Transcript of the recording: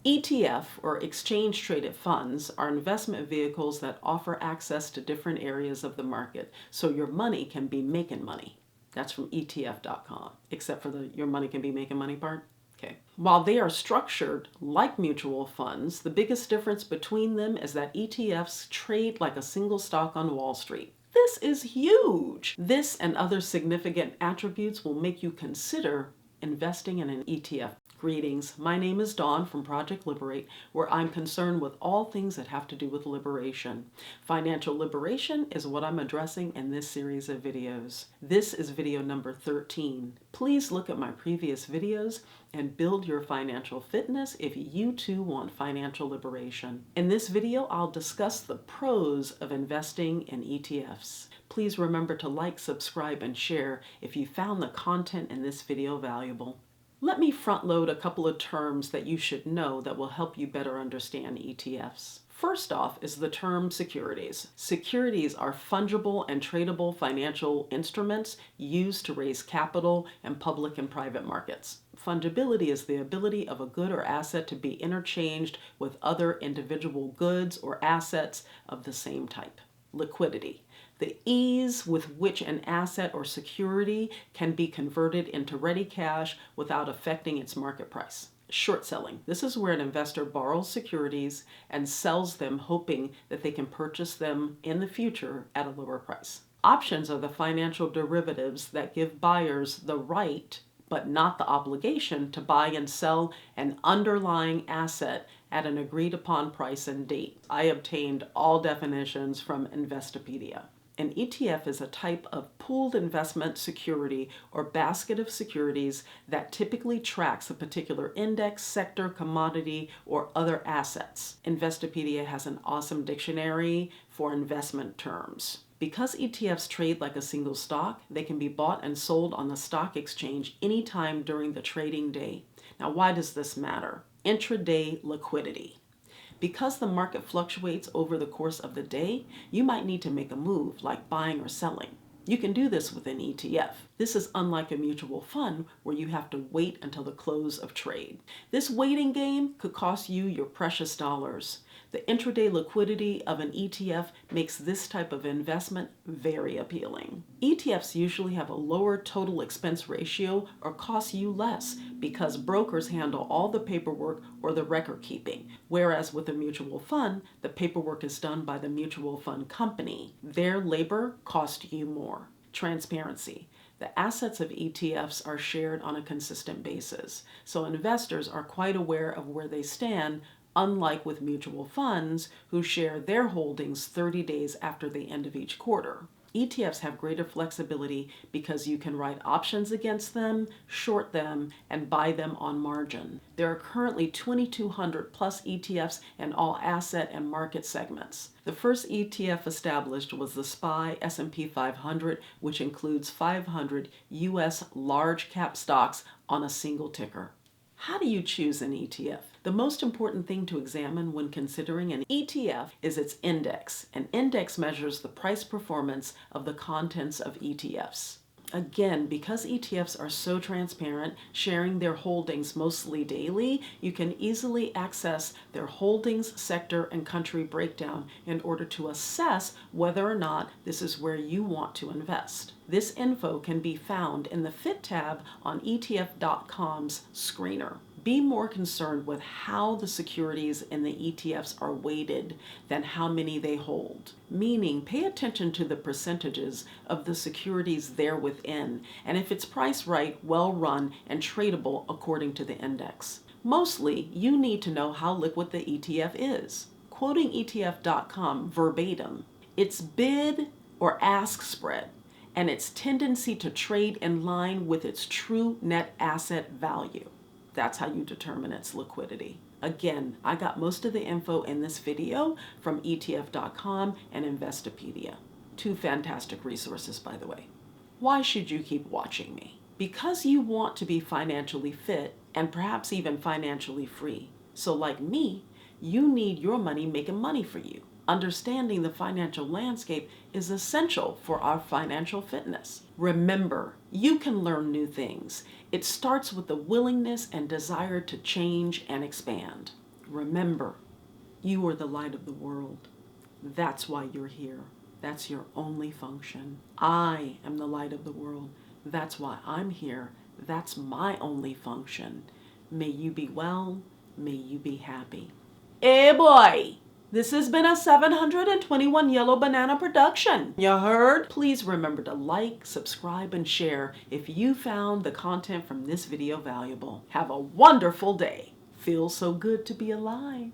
ETF, or exchange traded funds, are investment vehicles that offer access to different areas of the market so your money can be making money. That's from ETF.com, except for the your money can be making money part. Okay. While they are structured like mutual funds, the biggest difference between them is that ETFs trade like a single stock on Wall Street. This is huge. This and other significant attributes will make you consider investing in an ETF. Greetings, my name is Dawn from Project Liberate, where I'm concerned with all things that have to do with liberation. Financial liberation is what I'm addressing in this series of videos. This is video number 13. Please look at my previous videos and build your financial fitness if you too want financial liberation. In this video, I'll discuss the pros of investing in ETFs. Please remember to like, subscribe, and share if you found the content in this video valuable. Let me front load a couple of terms that you should know that will help you better understand ETFs. First off is the term securities. Securities are fungible and tradable financial instruments used to raise capital in public and private markets. Fungibility is the ability of a good or asset to be interchanged with other individual goods or assets of the same type. Liquidity. The ease with which an asset or security can be converted into ready cash without affecting its market price. Short selling. This is where an investor borrows securities and sells them hoping that they can purchase them in the future at a lower price. Options are the financial derivatives that give buyers the right, but not the obligation, to buy and sell an underlying asset at an agreed upon price and date. I obtained all definitions from Investopedia. An ETF is a type of pooled investment security or basket of securities that typically tracks a particular index, sector, commodity, or other assets. Investopedia has an awesome dictionary for investment terms. Because ETFs trade like a single stock, they can be bought and sold on the stock exchange anytime during the trading day. Now, why does this matter? Intraday liquidity. Because the market fluctuates over the course of the day, you might need to make a move like buying or selling. You can do this with an ETF. This is unlike a mutual fund where you have to wait until the close of trade. This waiting game could cost you your precious dollars. The intraday liquidity of an ETF makes this type of investment very appealing. ETFs usually have a lower total expense ratio or cost you less because brokers handle all the paperwork or the record keeping, whereas with a mutual fund, the paperwork is done by the mutual fund company. Their labor costs you more. Transparency. The assets of ETFs are shared on a consistent basis, so investors are quite aware of where they stand, unlike with mutual funds who share their holdings 30 days after the end of each quarter. ETFs have greater flexibility because you can write options against them, short them, and buy them on margin. There are currently 2,200 plus ETFs in all asset and market segments. The first ETF established was the SPY S&P 500, which includes 500 U.S. large cap stocks on a single ticker. How do you choose an ETF? The most important thing to examine when considering an ETF is its index. An index measures the price performance of the contents of ETFs. Again, because ETFs are so transparent, sharing their holdings mostly daily, you can easily access their holdings, sector, and country breakdown in order to assess whether or not this is where you want to invest. This info can be found in the Fit tab on ETF.com's screener. Be more concerned with how the securities in the ETFs are weighted than how many they hold. Meaning, pay attention to the percentages of the securities there within, and if it's priced right, well run, and tradable according to the index. Mostly, you need to know how liquid the ETF is. Quoting ETF.com verbatim, its bid or ask spread and its tendency to trade in line with its true net asset value. That's how you determine its liquidity. Again, I got most of the info in this video from ETF.com and Investopedia. Two fantastic resources, by the way. Why should you keep watching me? Because you want to be financially fit and perhaps even financially free. So like me, you need your money making money for you. Understanding the financial landscape is essential for our financial fitness. Remember, you can learn new things. It starts with the willingness and desire to change and expand. Remember, you are the light of the world. That's why you're here. That's your only function. I am the light of the world. That's why I'm here. That's my only function. May you be well. May you be happy. Eh boy! This has been a 721 Yellow Banana production. You heard? Please remember to like, subscribe, and share if you found the content from this video valuable. Have a wonderful day. Feels so good to be alive.